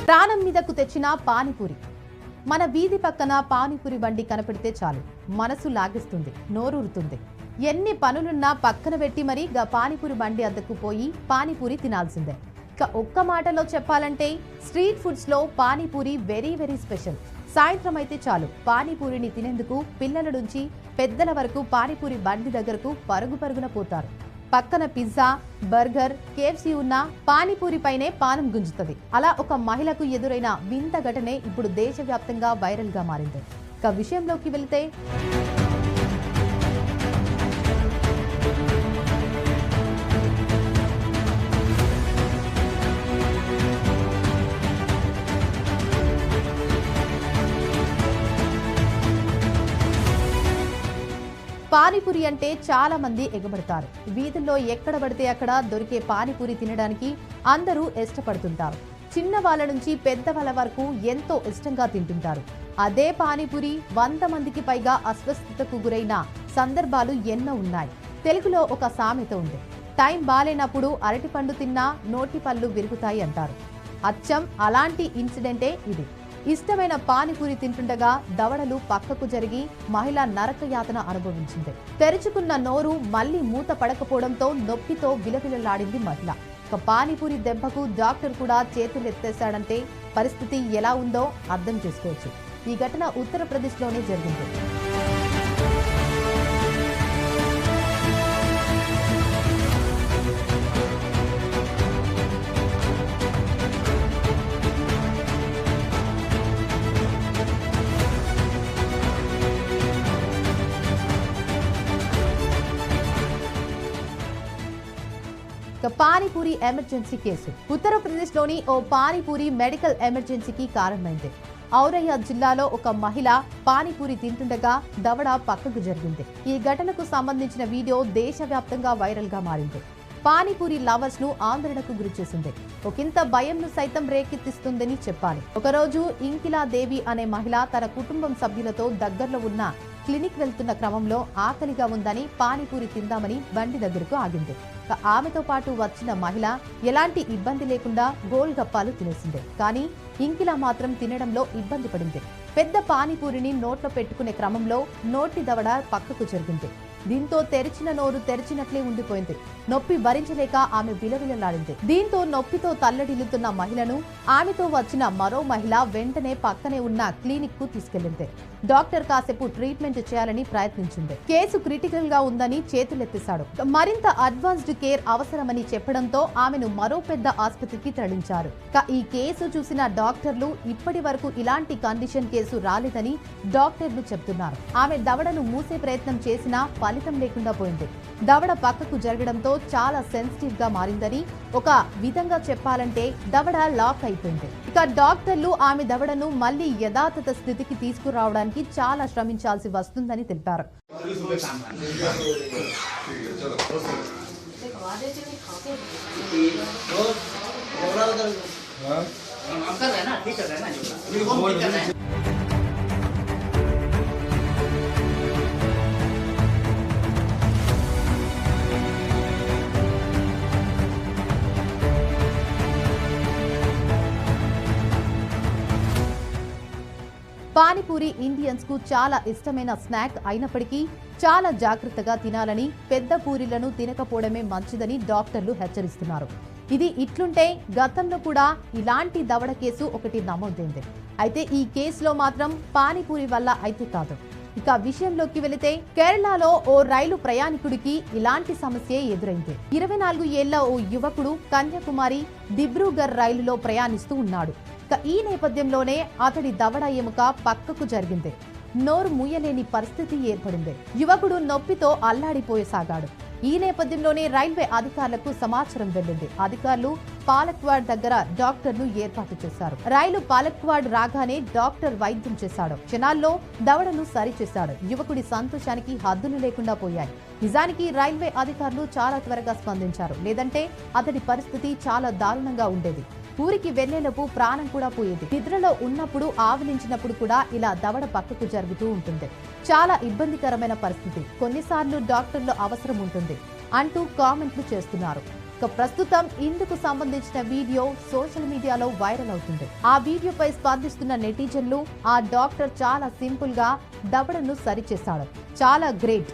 ప్రాణం మీదకు తెచ్చిన పానీపూరి. మన వీధి పక్కన పానీపూరి బండి కనపడితే చాలు మనసు లాగిస్తుంది, నోరూరుతుంది. ఎన్ని పనులున్నా పక్కన పెట్టి మరీ పానీపూరి బండి అద్దకు పోయి పానీపూరి తినాల్సిందే. ఒక్క మాటలో చెప్పాలంటే స్ట్రీట్ ఫుడ్స్ లో పానీపూరి వెరీ వెరీ స్పెషల్. సాయంత్రం అయితే చాలు పానీపూరిని తినేందుకు పిల్లల నుంచి పెద్దల వరకు పానీపూరి బండి దగ్గరకు పరుగున పోతారు. పక్కన పిజ్జా, బర్గర్, కేఎఫ్సీ ఉన్న పానీపూరి పైనే పానం గుంజుతుంది. అలా ఒక మహిళకు ఎదురైన వింత ఘటనే ఇప్పుడు దేశవ్యాప్తంగా వైరల్ గా మారింది. ఇక విషయంలోకి వెళితే పానీపూరి అంటే చాలా మంది ఎగబడతారు. వీధుల్లో ఎక్కడ పడితే అక్కడ దొరికే పానీపూరి తినడానికి అందరూ ఇష్టపడుతుంటారు. చిన్న వాళ్ళ నుంచి పెద్దవాళ్ళ వరకు ఎంతో ఇష్టంగా తింటుంటారు. అదే పానీపూరి 100 మందికి పైగా అస్వస్థతకు గురైన సందర్భాలు ఎన్నో ఉన్నాయి. తెలుగులో ఒక సామెత ఉంది, టైం బాలేనప్పుడు అరటిపండు తిన్నా నోటి పళ్ళు విరుగుతాయి అంటారు. అచ్చం అలాంటి ఇన్సిడెంటే ఇది. ఇష్టమైన పానీపూరి తింటుండగా దవడలు పక్కకు జరిగి మహిళ నరకయాతన అనుభవించింది. తెరుచుకున్న నోరు మళ్లీ మూత పడకపోవడంతో నొప్పితో విలవిలలాడింది మహిళ. ఒక పానీపూరి దెబ్బకు డాక్టర్ కూడా చేతులెత్తేశాడంటే పరిస్థితి ఎలా ఉందో అర్థం చేసుకోవచ్చు. ఈ ఘటన ఉత్తరప్రదేశ్లోనే జరిగింది. Panipuri emergency case. ఉత్తరప్రదేశ్లోని ఓ పానీపూరి మెడికల్ ఎమర్జెన్సీకి కారణమైంది. ఔరయ్య జిల్లాలో ఒక మహిళ పానీపూరి తింటుండగా దవడ పక్కకు జరిగింది. ఈ ఘటనకు సంబంధించిన వీడియో దేశవ్యాప్తంగా వైరల్ గా మారింది. పానీపూరి లవర్స్ ను ఆందోళనకు గురిచేసింది. ఒకంత భయంను సైతం రేకెత్తిస్తుందని చెప్పాలి. ఒకరోజు ఇంకిలా దేవి అనే మహిళ తన కుటుంబం సభ్యులతో దగ్గరలో ఉన్న క్లినిక్ వెళ్తున్న క్రమంలో ఆకలిగా ఉందని పానీపూరి తిందామని బండి దగ్గరకు ఆగింది. ఆమెతో పాటు వచ్చిన మహిళ ఎలాంటి ఇబ్బంది లేకుండా గోల్గప్పాలు తినేసింది. కానీ ఇంకిలా మాత్రం తినడంలో ఇబ్బంది పడింది. పెద్ద పానీపూరిని నోట్లో పెట్టుకునే క్రమంలో నోటి దవడ పక్కకు జరిగింది. దీంతో తెరిచిన నోరు తెరిచినట్లే ఉండిపోయింది. నొప్పి భరించలేక ఆమె విలవిలలాడింది. దీంతో నొప్పితో తల్లడిల్లుతున్న మహిళను ఆమెతో వచ్చిన మరో మహిళ వెంటనే పక్కనే ఉన్న క్లినిక్ కు తీసుకెళ్లింది. డాక్టర్ కాసేపు ట్రీట్మెంట్ చేయాలని ప్రయత్నించింది. కేసు క్రిటికల్ గా ఉందని చేతులెత్తేశాడు. మరింత అడ్వాన్స్డ్ కేర్ అవసరమని చెప్పడంతో ఆమెను మరో పెద్ద ఆసుపత్రికి తరలించారు. ఈ కేసు చూసిన డాక్టర్లు ఇప్పటి వరకు ఇలాంటి కండిషన్ కేసు రాలేదని డాక్టర్లు చెబుతున్నారు. ఆమె దవడను మూసే ప్రయత్నం చేసినా ఫలితం లేకుండా పోయింది. దవడ పక్కకు జరగడంతో చాలా సెన్సిటివ్ గా మారిందని, ఒక విధంగా చెప్పాలంటే దవడ లాక్ అయిపోయింది. ఇక డాక్టర్లు ఆమె దవడను మళ్లీ యథాతథ స్థితికి తీసుకురావడానికి చాలా శ్రమించాల్సి వస్తుందని తెలిపారు. పానీపూరి ఇండియన్స్ కు చాలా ఇష్టమైన స్నాక్ అయినప్పటికీ చాలా జాగ్రత్తగా తినాలని, పెద్ద పూరీలను తినకపోవడమే మంచిదని డాక్టర్లు హెచ్చరిస్తున్నారు. ఇది ఇట్లుంటే గతంలో కూడా ఇలాంటి దవడ కేసు ఒకటి నమోదైంది. అయితే ఈ కేసులో మాత్రం పానీపూరి వల్ల అయితే కాదు. ఇక విషయంలోకి వెళితే కేరళలో ఓ రైలు ప్రయాణికుడికి ఇలాంటి సమస్య ఎదురైంది. 24 ఏళ్ల ఓ యువకుడు కన్యాకుమారి దిబ్రూగర్ రైలులో ప్రయాణిస్తూ ఉన్నాడు. ఈ నేపథ్యంలోనే అతడి దవడ ఎముక పక్కకు జరిగింది. నోరు మూయలేని పరిస్థితి ఏర్పడింది. యువకుడు నొప్పితో అల్లాడిపోయసాగాడు. ఈ నేపథ్యంలోనే రైల్వే అధికారులకు సమాచారం వెళ్లింది. అధికారులు పాలక్వాడ్ దగ్గర డాక్టర్ను ఏర్పాటు చేశారు. రైలు పాలక్వాడ్ రాగానే డాక్టర్ వైద్యం చేశాడు. క్షణాల్లో దవడను సరిచేశాడు. యువకుడి సంతోషానికి హద్దులు లేకుండా పోయాయి. నిజానికి రైల్వే అధికారులు చాలా త్వరగా స్పందించారు. లేదంటే అతడి పరిస్థితి చాలా దారుణంగా ఉండేది. ఊరికి వెళ్లేలోపు ప్రాణం కూడా పోయేది. నిద్రలో ఉన్నప్పుడు ఆవలించినప్పుడు కూడా ఇలా దవడ పక్కకు జరుగుతూ ఉంటుంది. చాలా ఇబ్బందికరమైన పరిస్థితి. కొన్నిసార్లు డాక్టర్లు అవసరం ఉంటుంది అంటూ కామెంట్లు చేస్తున్నారు. ఇక ప్రస్తుతం ఇందుకు సంబంధించిన వీడియో సోషల్ మీడియాలో వైరల్ అవుతుంది. ఆ వీడియోపై స్పందిస్తున్న నెటిజన్లు ఆ డాక్టర్ చాలా సింపుల్ గా దవడను సరిచేశాడు, చాలా గ్రేట్,